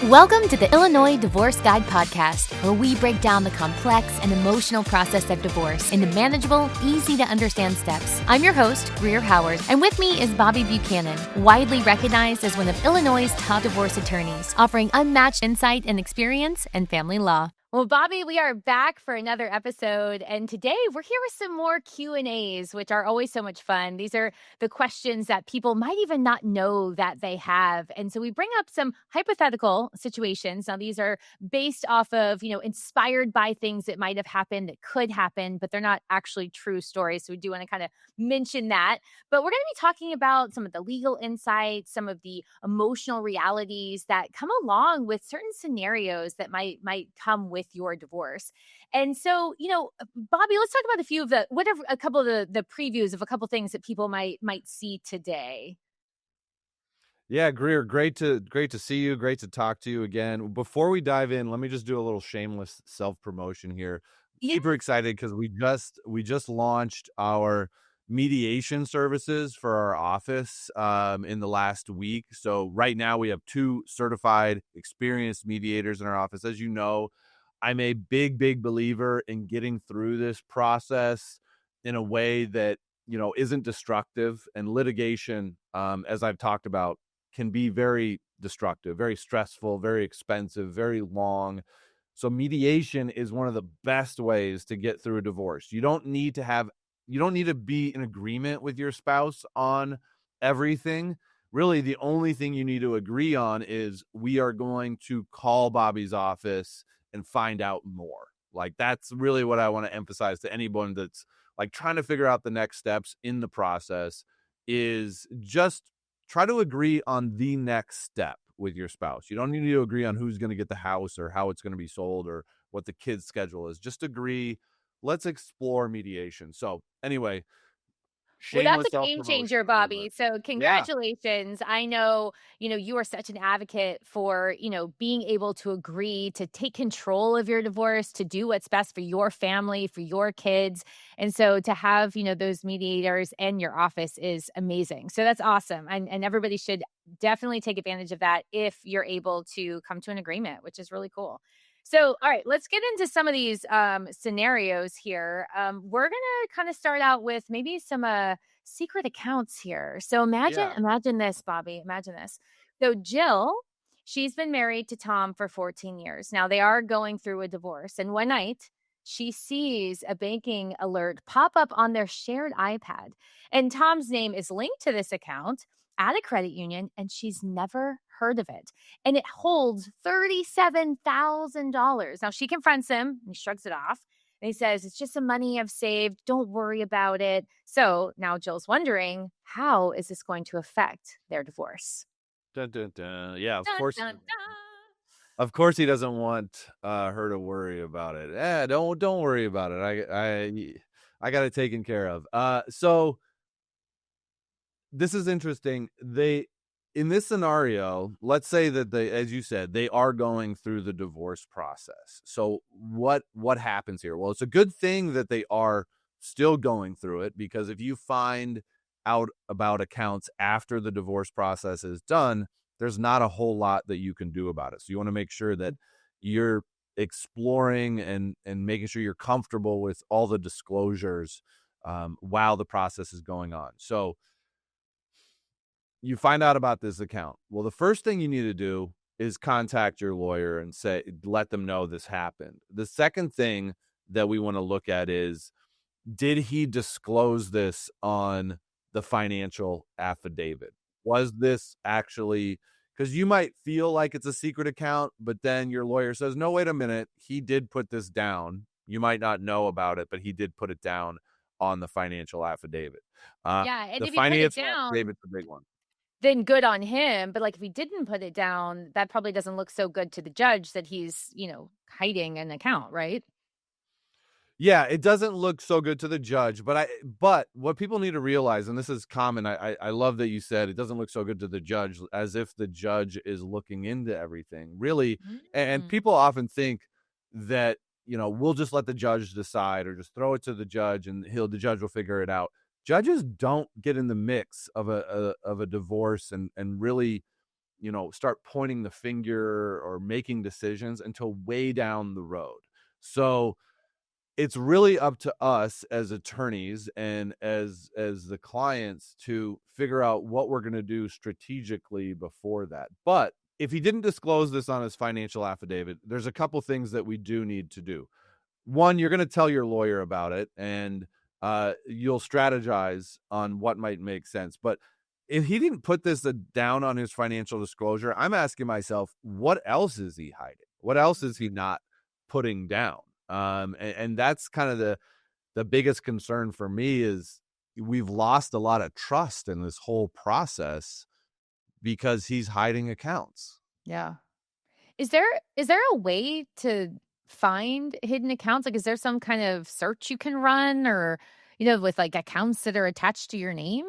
Welcome to the Illinois Divorce Guide podcast, where we break down the complex and emotional process of divorce into manageable, easy-to-understand steps. I'm your host, Greer Howard, and with me is Bobby Buchanan, widely recognized as one of Illinois' top divorce attorneys, offering unmatched insight and experience in family law. Well, Bobby, we are back for another episode, and today we're here with some more Q&As, which are always so much fun. These are the questions that people might even not know that they have, and so we bring up some hypothetical situations. Now, these are based off of, inspired by things that might have happened, that could happen, but they're not actually true stories, so we do want to kind of mention that. But we're going to be talking about some of the legal insights, some of the emotional realities that come along with certain scenarios that might come with your divorce. And so, Bobby, let's talk about a couple of the previews of a couple things that people might see today. Yeah, Greer, great to see you. Great to talk to you again. Before we dive in, let me just do a little shameless self-promotion here. Yeah. Super excited because we just launched our mediation services for our office in the last week. So right now we have 2 certified, experienced mediators in our office. As you know, I'm a big believer in getting through this process in a way that, isn't destructive. And litigation, as I've talked about, can be very destructive, very stressful, very expensive, very long. So mediation is one of the best ways to get through a divorce. You don't need to be in agreement with your spouse on everything. Really, the only thing you need to agree on is we are going to call Bobby's office and find out more. Like, that's really what I want to emphasize to anyone that's like trying to figure out the next steps in the process, is just try to agree on the next step with your spouse. You don't need to agree on who's going to get the house or how it's going to be sold or what the kid's schedule is. Just agree. Let's explore mediation. So anyway, Well, that's a game self-promotion changer, Bobby. So congratulations. I know, you are such an advocate for, being able to agree to take control of your divorce, to do what's best for your family, for your kids. And so to have, those mediators in your office is amazing. So that's awesome. And everybody should definitely take advantage of that if you're able to come to an agreement, which is really cool. So, all right, let's get into some of these scenarios here. We're going to kind of start out with maybe some secret accounts here. So imagine this, Bobby. Imagine this. So Jill, she's been married to Tom for 14 years. Now they are going through a divorce. And one night she sees a banking alert pop up on their shared iPad. And Tom's name is linked to this account at a credit union, and she's never heard of it. And it holds $37,000. Now she confronts him and he shrugs it off. And he says, it's just some money I've saved. Don't worry about it. So now Jill's wondering, how is this going to affect their divorce? Dun, dun, dun. Yeah, of Dun, course. dun, dun. Of course he doesn't want her to worry about it. Don't worry about it. I got it taken care of. So this is interesting. In this scenario, let's say that as you said, they are going through the divorce process. So what happens here? Well, it's a good thing that they are still going through it, because if you find out about accounts after the divorce process is done, there's not a whole lot that you can do about it. So you want to make sure that you're exploring and making sure you're comfortable with all the disclosures while the process is going on. So you find out about this account. Well, the first thing you need to do is contact your lawyer and let them know this happened. The second thing that we want to look at is, did he disclose this on the financial affidavit? Was this actually, because you might feel like it's a secret account, but then your lawyer says, no, wait a minute, he did put this down. You might not know about it, but he did put it down on the financial affidavit. And the if he put it down, affidavit's a big one. Then good on him. But like, if he didn't put it down, that probably doesn't look so good to the judge that he's, hiding an account, right? Yeah, it doesn't look so good to the judge, but what people need to realize, and this is common, I love that you said it doesn't look so good to the judge, as if the judge is looking into everything, really. And people often think that, we'll just let the judge decide, or just throw it to the judge and the judge will figure it out. Judges don't get in the mix of a divorce and really start pointing the finger or making decisions until way down the road. So it's really up to us as attorneys and as the clients to figure out what we're going to do strategically before that. But if he didn't disclose this on his financial affidavit, there's a couple things that we do need to do. One, you're going to tell your lawyer about it, and you'll strategize on what might make sense. But if he didn't put this down on his financial disclosure, I'm asking myself, what else is he hiding? What else is he not putting down? And that's kind of the biggest concern for me, is we've lost a lot of trust in this whole process because he's hiding accounts. Yeah. Is there a way to find hidden accounts? Like, is there some kind of search you can run, or, with like accounts that are attached to your name?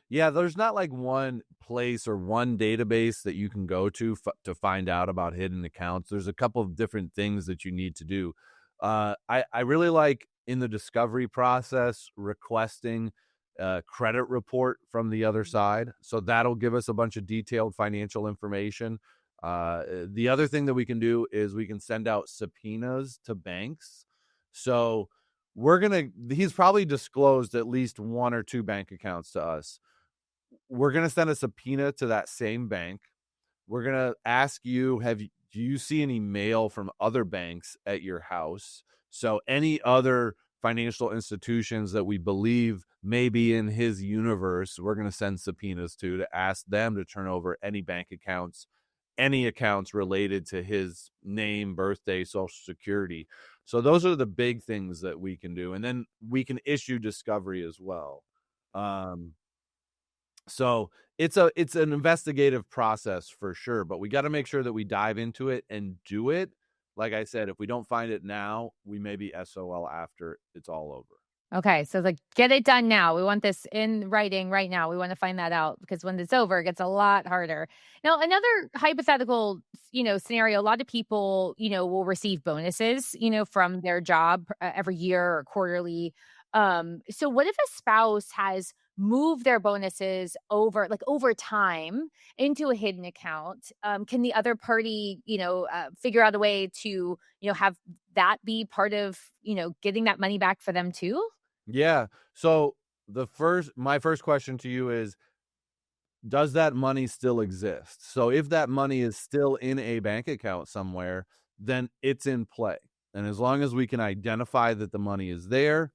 Yeah, there's not like one place or one database that you can go to find out about hidden accounts. There's a couple of different things that you need to do. I really like, in the discovery process, requesting a credit report from the other side. So that'll give us a bunch of detailed financial information. The other thing that we can do is we can send out subpoenas to banks. So he's probably disclosed at least one or two bank accounts to us. We're going to send a subpoena to that same bank. We're going to ask you, do you see any mail from other banks at your house? So any other financial institutions that we believe may be in his universe, we're going to send subpoenas to ask them to turn over any bank accounts, any accounts related to his name, birthday, Social Security. So those are the big things that we can do. And then we can issue discovery as well. So it's an investigative process for sure, but we got to make sure that we dive into it and do it. Like I said, if we don't find it now, we may be SOL after it's all over. Okay, so like, get it done now. We want this in writing right now. We want to find that out, because when it's over, it gets a lot harder. Now, another hypothetical, scenario, a lot of people, will receive bonuses, from their job every year or quarterly. So what if a spouse has moved their bonuses over time into a hidden account? Can the other party, figure out a way to, have that be part of, getting that money back for them too? Yeah. So my first question to you is, does that money still exist? So if that money is still in a bank account somewhere, then it's in play. And as long as we can identify that the money is there,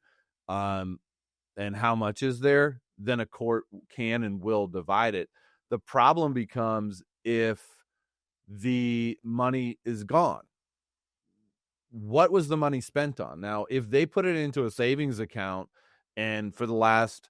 and how much is there, then a court can and will divide it. The problem becomes if the money is gone. What was the money spent on? Now, if they put it into a savings account and for the last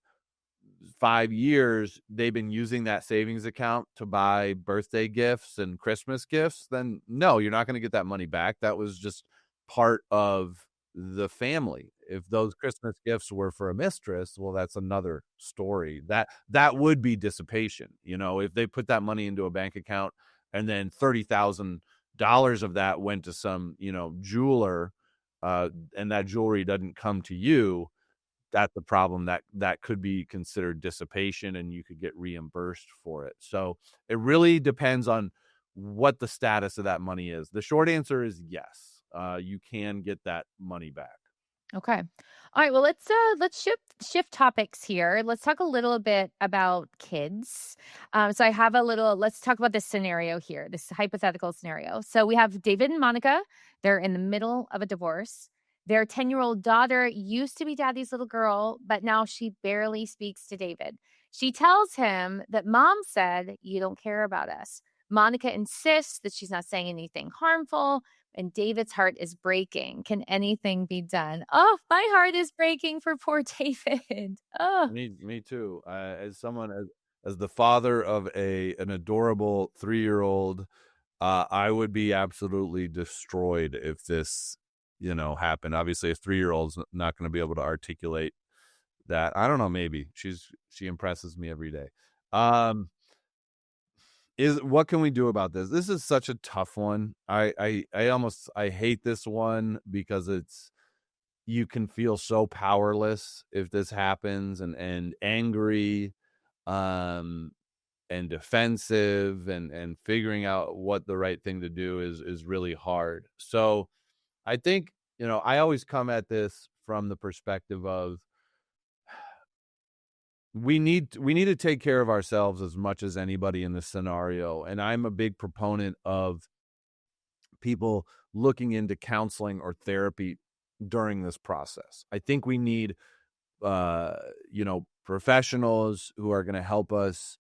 5 years they've been using that savings account to buy birthday gifts and Christmas gifts, then no, you're not going to get that money back. That was just part of the family. If those Christmas gifts were for a mistress, well, that's another story. That would be dissipation. If they put that money into a bank account and then $30,000 of that went to some, jeweler, and that jewelry doesn't come to you, that's the problem. That could be considered dissipation, and you could get reimbursed for it. So it really depends on what the status of that money is. The short answer is yes. You can get that money back. Okay. All right. Well, let's shift topics here. Let's talk a little bit about kids. So I have let's talk about this scenario here, this hypothetical scenario. So we have David and Monica. They're in the middle of a divorce. Their 10-year-old daughter used to be daddy's little girl, but now she barely speaks to David. She tells him that mom said, "You don't care about us." Monica insists that she's not saying anything harmful, and David's heart is breaking. Can anything be done? Oh, my heart is breaking for poor David. Oh, Me too. As someone, as the father of an adorable 3-year-old, I would be absolutely destroyed if this, happened. Obviously, a 3-year-old's not going to be able to articulate that. I don't know. Maybe she impresses me every day. What can we do about this? This is such a tough one. I hate this one because you can feel so powerless if this happens, and angry. and defensive, and figuring out what the right thing to do is really hard. So I think, I always come at this from the perspective of we need to take care of ourselves as much as anybody in this scenario. And I'm a big proponent of people looking into counseling or therapy during this process. I think we need professionals who are going to help us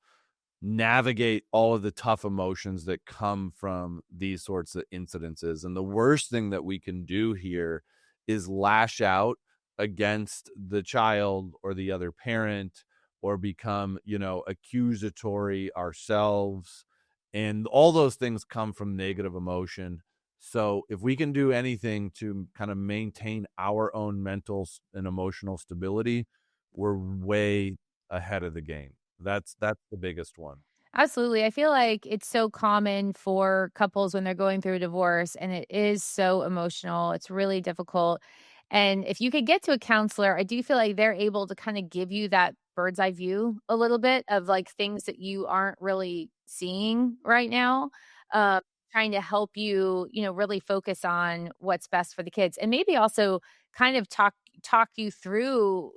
navigate all of the tough emotions that come from these sorts of incidences. And the worst thing that we can do here is lash out against the child or the other parent, or become, accusatory ourselves. And all those things come from negative emotion. So if we can do anything to kind of maintain our own mental and emotional stability, we're way ahead of the game. That's the biggest one. Absolutely. I feel like it's so common for couples when they're going through a divorce, and it is so emotional. It's really difficult. And if you could get to a counselor, I do feel like they're able to kind of give you that bird's eye view a little bit of like things that you aren't really seeing right now. Um, Trying to help you, really focus on what's best for the kids, and maybe also kind of talk you through,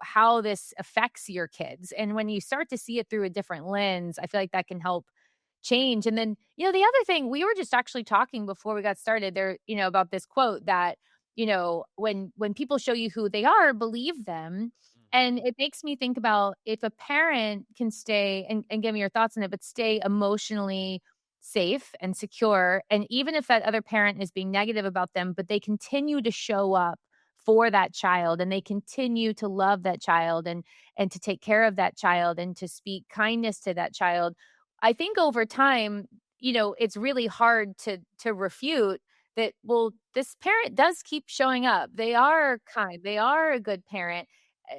how this affects your kids. And when you start to see it through a different lens, I feel like that can help change. And then, the other thing, we were just actually talking before we got started there, about this quote that, when people show you who they are, believe them. And it makes me think about if a parent can stay and give me your thoughts on it, but stay emotionally safe and secure. And even if that other parent is being negative about them, but they continue to show up for that child, and they continue to love that child, and to take care of that child, and to speak kindness to that child. I think over time, it's really hard to refute that, well, this parent does keep showing up. They are kind, they are a good parent.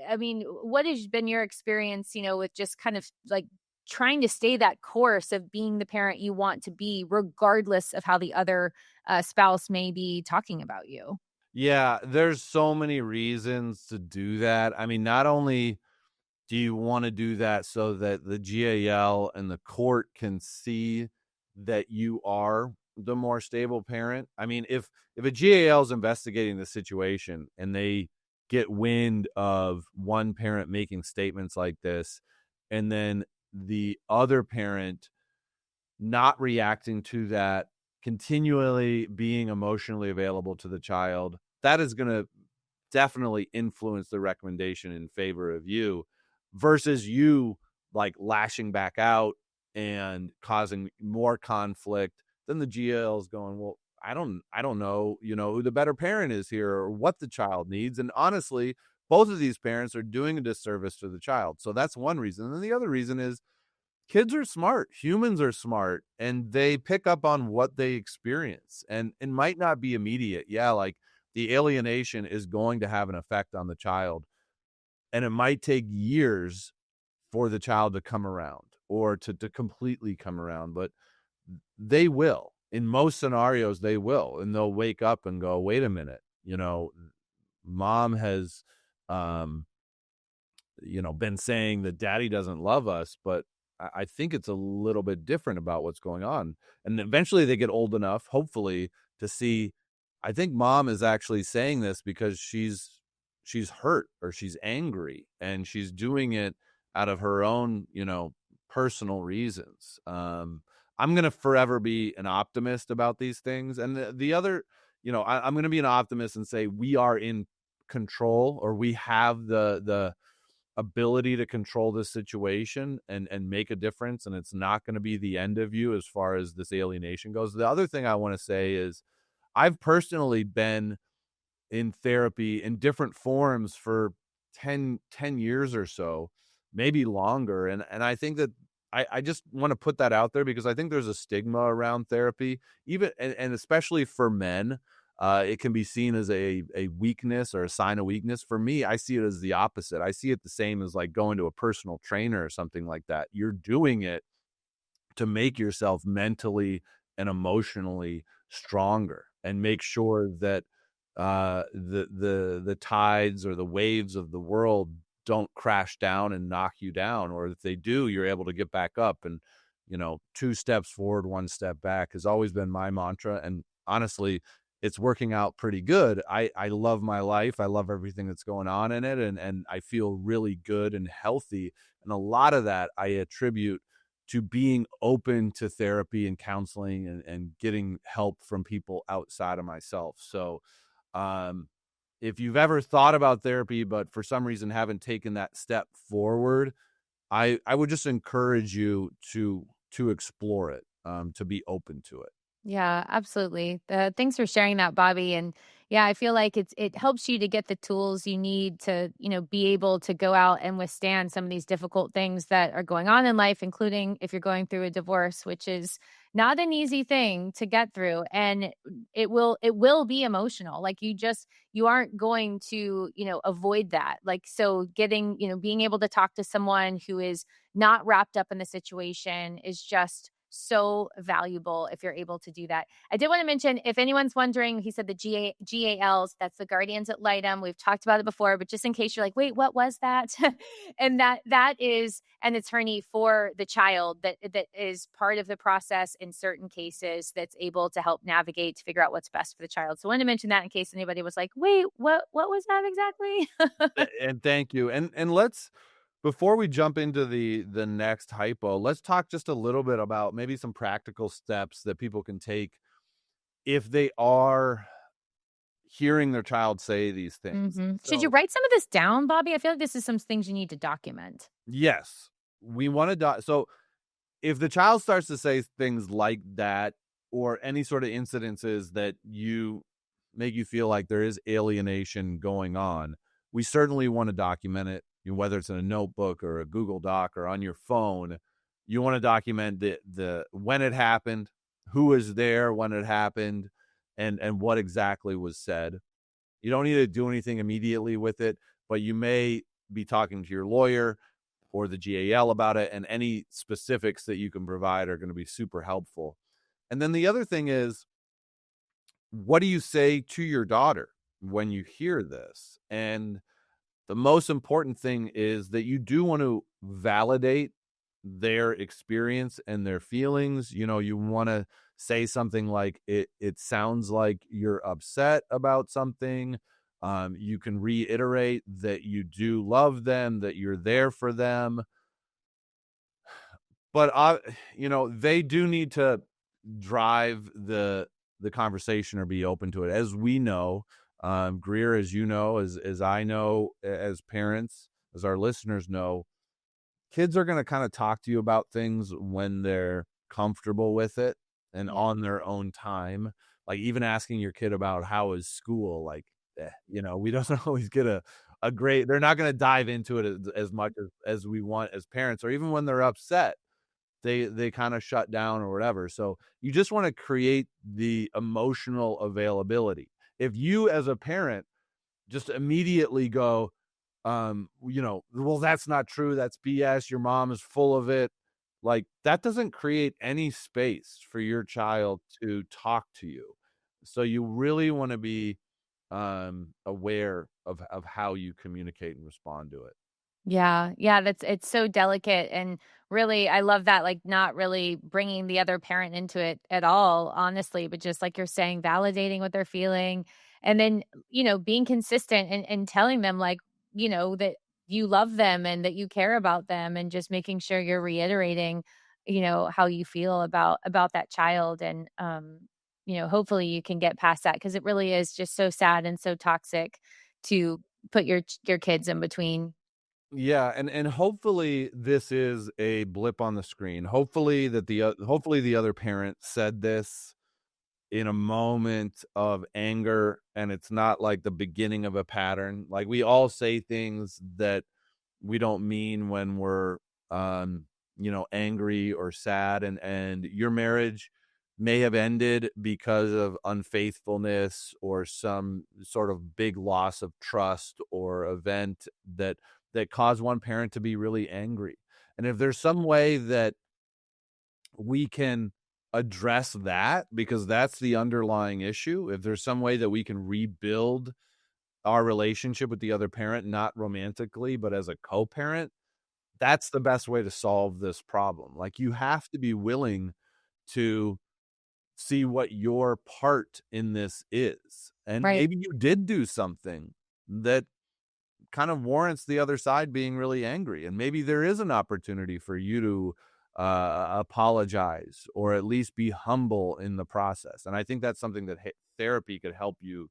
I mean, what has been your experience, with just kind of like trying to stay that course of being the parent you want to be, regardless of how the other spouse may be talking about you? Yeah, there's so many reasons to do that. I mean, not only do you want to do that so that the GAL and the court can see that you are the more stable parent. I mean, if a GAL is investigating the situation and they get wind of one parent making statements like this, and then the other parent not reacting to that, continually being emotionally available to the child, that is going to definitely influence the recommendation in favor of you, versus you like lashing back out and causing more conflict. Then the GL is going, well, I don't know, who the better parent is here or what the child needs. And honestly, both of these parents are doing a disservice to the child. So that's one reason. And the other reason is kids are smart, humans are smart, and they pick up on what they experience. And it might not be immediate. Yeah, like the alienation is going to have an effect on the child, and it might take years for the child to come around, or to completely come around, but they will. In most scenarios, they will, and they'll wake up and go, wait a minute, mom has been saying that daddy doesn't love us, but I think it's a little bit different about what's going on. And eventually they get old enough, hopefully, to see, I think mom is actually saying this because she's hurt, or she's angry, and she's doing it out of her own, personal reasons. I'm going to forever be an optimist about these things. And the other, I'm going to be an optimist and say we are in control, or we have the ability to control this situation and make a difference. And it's not going to be the end of you as far as this alienation goes. The other thing I want to say is I've personally been in therapy in different forms for 10 years or so, maybe longer. And I think that I just want to put that out there, because I think there's a stigma around therapy, even, and especially for men. It can be seen as a weakness or a sign of weakness. For me, I see it as the opposite. I see it the same as like going to a personal trainer or something like that. You're doing it to make yourself mentally and emotionally stronger, and make sure that the tides or the waves of the world don't crash down and knock you down, or if they do, you're able to get back up. And 2 steps forward, 1 step back has always been my mantra, and honestly, it's working out pretty good. I love my life. I love everything that's going on in it, and I feel really good and healthy. And a lot of that I attribute to being open to therapy and counseling, and getting help from people outside of myself. So if you've ever thought about therapy, but for some reason haven't taken that step forward, I would just encourage you to explore it, to be open to it. Yeah, absolutely. Thanks for sharing that, Bobby. And yeah, I feel like it helps you to get the tools you need to, be able to go out and withstand some of these difficult things that are going on in life, including if you're going through a divorce, which is not an easy thing to get through. And it will be emotional. Like you aren't going to, avoid that. Like, so getting, being able to talk to someone who is not wrapped up in the situation is just so valuable if you're able to do that. I did want to mention, if anyone's wondering, he said the GALs, that's the guardians ad litem. We've talked about it before, but just in case you're like, wait, what was that? And that is an attorney for the child that is part of the process in certain cases, that's able to help navigate to figure out what's best for the child. So I wanted to mention that in case anybody was like, wait, what was that exactly? And thank you. And let's, before we jump into the next hypo, let's talk just a little bit about maybe some practical steps that people can take if they are hearing their child say these things. Should you write some of this down, Bobby? I feel like this is some things you need to document. Yes, we want to so if the child starts to say things like that, or any sort of incidences that make you feel like there is alienation going on, we certainly want to document it. Whether it's in a notebook or a Google Doc or on your phone, you want to document the when it happened, who was there when it happened, and what exactly was said. You don't need to do anything immediately with it, but you may be talking to your lawyer or the GAL about it, and any specifics that you can provide are going to be super helpful. And then the other thing is, what do you say to your daughter when you hear this? And the most important thing is that you do want to validate their experience and their feelings. You want to say something like, it sounds like you're upset about something. You can reiterate that you do love them, that you're there for them. But they do need to drive the conversation or be open to it. As we know, Greer, as you know, as I know, as parents, as our listeners know, kids are going to kind of talk to you about things when they're comfortable with it and on their own time. Like, even asking your kid about how is school, like, we don't always get a great, they're not going to dive into it as much as we want as parents, or even when they're upset, they kind of shut down or whatever. So you just want to create the emotional availability. If you as a parent just immediately go, well, that's not true, that's BS, your mom is full of it, like, that doesn't create any space for your child to talk to you. So you really want to be aware of how you communicate and respond to it. Yeah. Yeah. It's so delicate. And really, I love that, like, not really bringing the other parent into it at all, honestly, but just like you're saying, validating what they're feeling. And then, being consistent and telling them, like, that you love them and that you care about them, and just making sure you're reiterating, how you feel about that child. And, hopefully you can get past that, because it really is just so sad and so toxic to put your kids in between. Yeah, and hopefully this is a blip on the screen. Hopefully the other parent said this in a moment of anger, and it's not like the beginning of a pattern. Like, we all say things that we don't mean when we're angry or sad, and your marriage may have ended because of unfaithfulness or some sort of big loss of trust or event that caused one parent to be really angry. And if there's some way that we can address that, because that's the underlying issue, if there's some way that we can rebuild our relationship with the other parent, not romantically, but as a co-parent, that's the best way to solve this problem. Like, you have to be willing to see what your part in this is. And Right. maybe you did do something that kind of warrants the other side being really angry. And maybe there is an opportunity for you to apologize or at least be humble in the process. And I think that's something that therapy could help you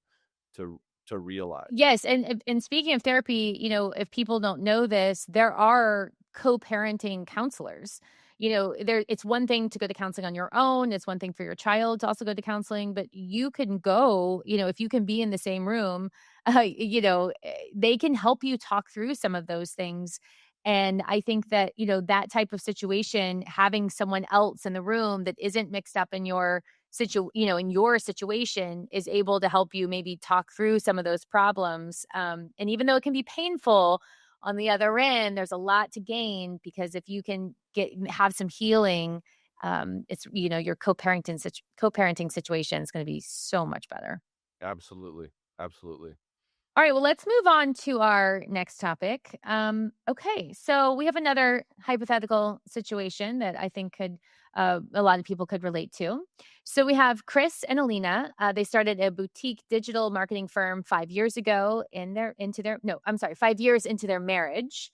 to realize. Yes, and speaking of therapy, if people don't know this, there are co-parenting counselors. It's one thing to go to counseling on your own, it's one thing for your child to also go to counseling, but you can go, if you can be in the same room, they can help you talk through some of those things. And I think that, that type of situation, having someone else in the room that isn't mixed up in your in your situation is able to help you maybe talk through some of those problems. And even though it can be painful on the other end, there's a lot to gain, because if you can have some healing, it's, your co-parenting situation is going to be so much better. Absolutely. Absolutely. All right, well, let's move on to our next topic. Okay, so we have another hypothetical situation that I think a lot of people could relate to. So we have Chris and Alina. They started a boutique digital marketing firm 5 years ago 5 years into their marriage.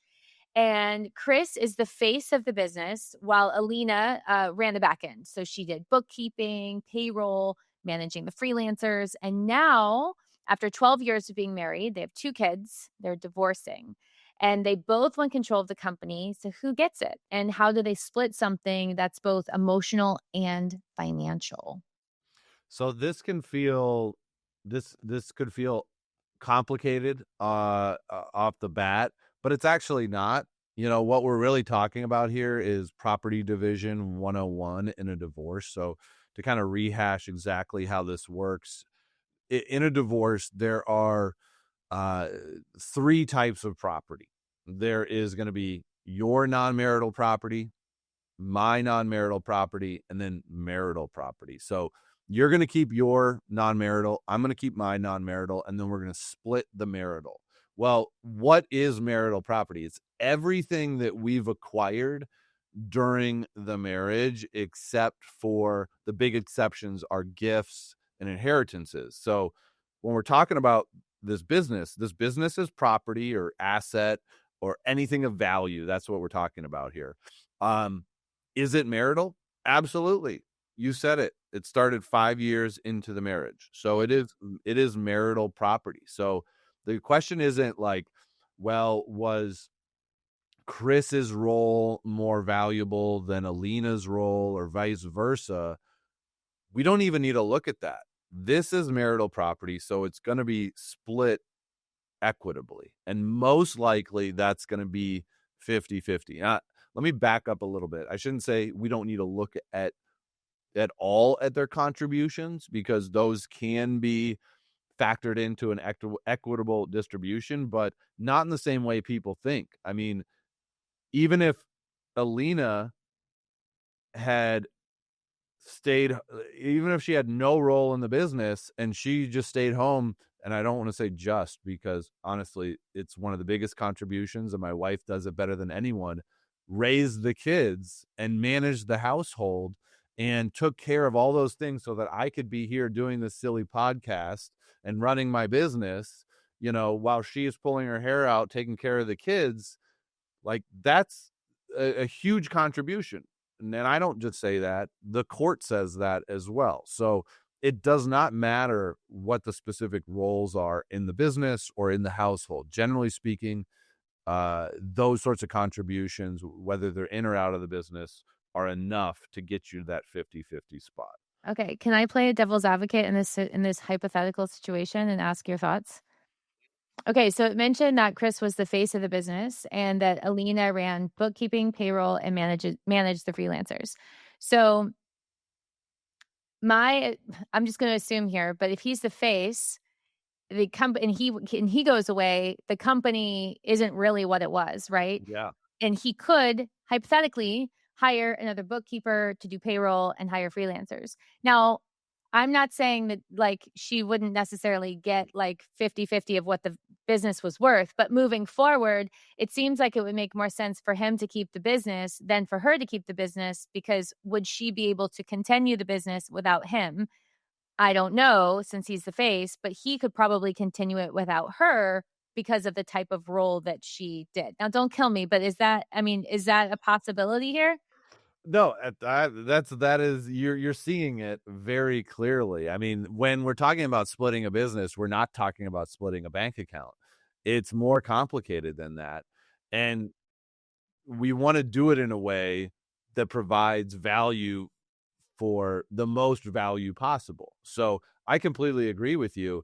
And Chris is the face of the business, while Alina ran the back end. So she did bookkeeping, payroll, managing the freelancers. And now, after 12 years of being married, they have 2 kids. They're divorcing. And they both want control of the company. So who gets it? And how do they split something that's both emotional and financial? So this could feel complicated off the bat, but it's actually not. What we're really talking about here is property division 101 in a divorce. So to kind of rehash exactly how this works, in a divorce, there are 3 types of property. There is going to be your non-marital property, my non-marital property, and then marital property. So you're going to keep your non-marital, I'm going to keep my non-marital, and then we're going to split the marital. Well, what is marital property? It's everything that we've acquired during the marriage, except for the big exceptions are gifts and inheritances. So when we're talking about this business is property or asset or anything of value. That's what we're talking about here. Is it marital? Absolutely. You said it. It started 5 years into the marriage. So it is marital property. So the question isn't like, well, was Chris's role more valuable than Alina's role or vice versa? We don't even need to look at that. This is marital property, so it's going to be split equitably. And most likely that's going to be 50-50. Let me back up a little bit. I shouldn't say we don't need to look at all at their contributions, because those can be factored into an equitable distribution, but not in the same way people think. I mean, even if Alina had even if she had no role in the business and she just stayed home, and I don't want to say just, because honestly, it's one of the biggest contributions and my wife does it better than anyone, raised the kids and managed the household and took care of all those things so that I could be here doing this silly podcast and running my business, while she is pulling her hair out, taking care of the kids. Like, that's a huge contribution. And I don't just say that, the court says that as well. So it does not matter what the specific roles are in the business or in the household. Generally speaking, those sorts of contributions, whether they're in or out of the business, are enough to get you that 50-50 spot. Okay, can I play a devil's advocate in this hypothetical situation and ask your thoughts? Okay, so it mentioned that Chris was the face of the business and that Alina ran bookkeeping, payroll, and managed the freelancers. So I'm just going to assume here, but if he's the face, the company, and he goes away, the company isn't really what it was, right? Yeah. And he could hypothetically hire another bookkeeper to do payroll and hire freelancers. Now, I'm not saying that, like, she wouldn't necessarily get, like, 50-50 of what the business was worth, but moving forward, it seems like it would make more sense for him to keep the business than for her to keep the business, because would she be able to continue the business without him? I don't know, since he's the face, but he could probably continue it without her because of the type of role that she did. Now, don't kill me, but is that a possibility here? No, that is you're seeing it very clearly. I mean, when we're talking about splitting a business, we're not talking about splitting a bank account. It's more complicated than that. And we want to do it in a way that provides value for the most value possible. So I completely agree with you.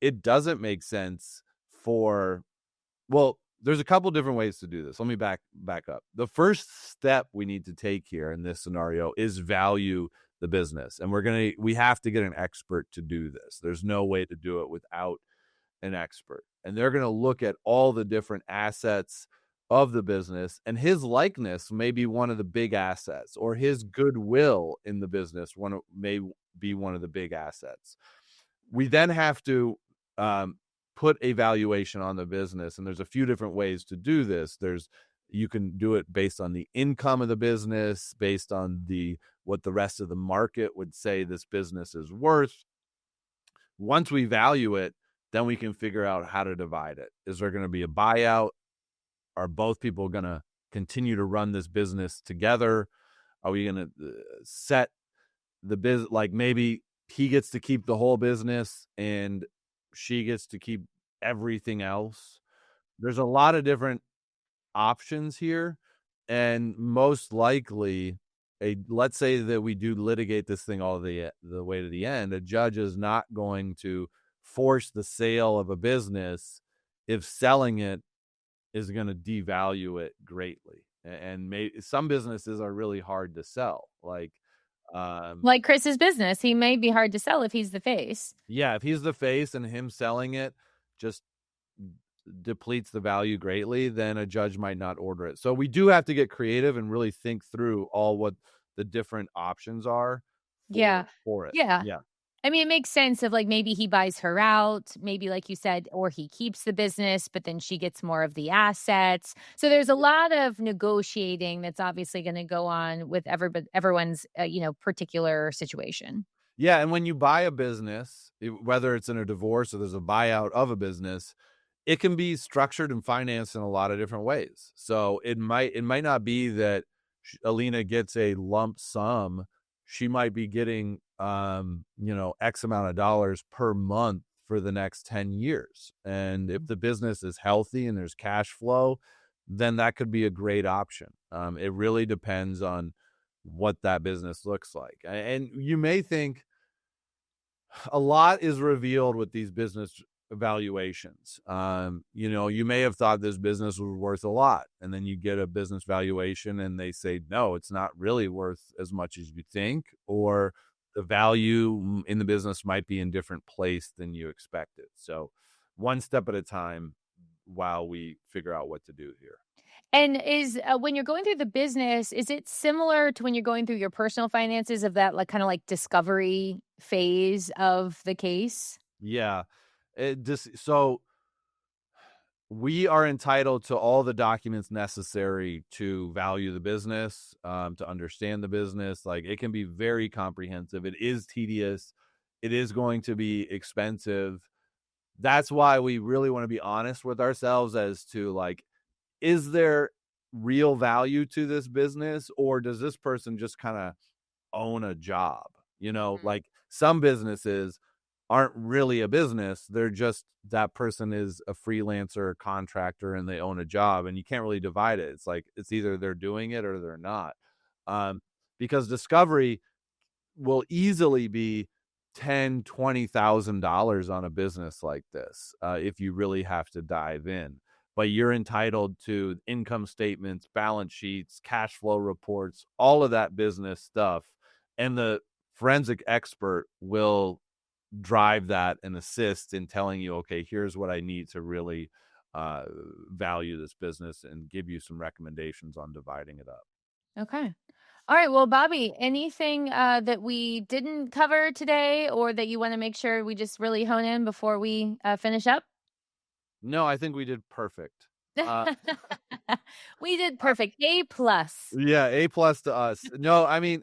It doesn't make sense for, well, there's a couple different ways to do this. Let me back up. The first step we need to take here in this scenario is value the business. And we have to get an expert to do this. There's no way to do it without an expert. And they're going to look at all the different assets of the business, and his likeness may be one of the big assets, or his goodwill in the business may be one of the big assets. We then have to put a valuation on the business, and there's a few different ways to do this. You can do it based on the income of the business, based on what the rest of the market would say this business is worth. Once we value it, then we can figure out how to divide it. Is there going to be a buyout? Are both people going to continue to run this business together? Are we going to set the business, like maybe he gets to keep the whole business and she gets to keep everything else? There's a lot of different options here, and most likely, let's say that we do litigate this thing all the way to the end, a judge is not going to force the sale of a business if selling it is going to devalue it greatly. And some businesses are really hard to sell, like Chris's business. He may be hard to sell if he's the face. Yeah, if he's the face and him selling it just depletes the value greatly, then a judge might not order it. So we do have to get creative and really think through all what the different options are for it. Yeah. I mean, it makes sense of, like, maybe he buys her out, maybe like you said, or he keeps the business, but then she gets more of the assets. So there's a lot of negotiating that's obviously going to go on with everyone's, particular situation. Yeah, and when you buy a business, whether it's in a divorce or there's a buyout of a business, it can be structured and financed in a lot of different ways. So it might not be that Alina gets a lump sum. She might be getting X amount of dollars per month for the next 10 years. And if the business is healthy and there's cash flow, then that could be a great option. It really depends on what that business looks like. And you may think a lot is revealed with these business valuations. You may have thought this business was worth a lot, and then you get a business valuation and they say, no, it's not really worth as much as you think, or the value in the business might be in different place than you expected. So one step at a time while we figure out what to do here. And when you're going through the business, is it similar to when you're going through your personal finances, of that, like, kind of like discovery phase of the case? Yeah. So we are entitled to all the documents necessary to value the business, to understand the business. Like, it can be very comprehensive. It is tedious. It is going to be expensive. That's why we really want to be honest with ourselves as to, like, is there real value to this business, or does this person just kind of own a job? Like, some businesses aren't really a business. They're just, that person is a freelancer contractor and they own a job, and you can't really divide it. It's like, it's either they're doing it or they're not. Because discovery will easily be $10,000-$20,000 on a business like this, if you really have to dive in. But you're entitled to income statements, balance sheets, cash flow reports, all of that business stuff. And the forensic expert will drive that and assist in telling you, okay, here's what I need to really value this business, and give you some recommendations on dividing it up. Okay. All right. Well, Bobby, anything that we didn't cover today or that you want to make sure we just really hone in before we finish up? No, I think we did perfect. We did perfect. A plus. Yeah, A+ to us. No, I mean,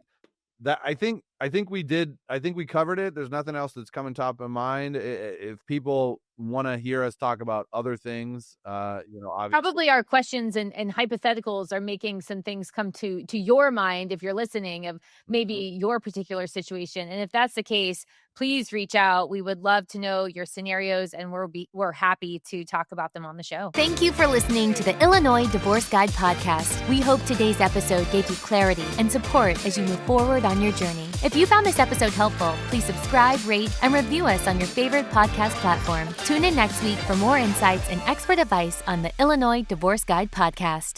that I think we did. I think we covered it. There's nothing else that's coming top of mind. If people want to hear us talk about other things, obviously. Probably our questions and hypotheticals are making some things come to your mind if you're listening of maybe your particular situation. And if that's the case, please reach out. We would love to know your scenarios, and we're happy to talk about them on the show. Thank you for listening to the Illinois Divorce Guide podcast. We hope today's episode gave you clarity and support as you move forward on your journey. If you found this episode helpful, please subscribe, rate, and review us on your favorite podcast platform. Tune in next week for more insights and expert advice on the Illinois Divorce Guide podcast.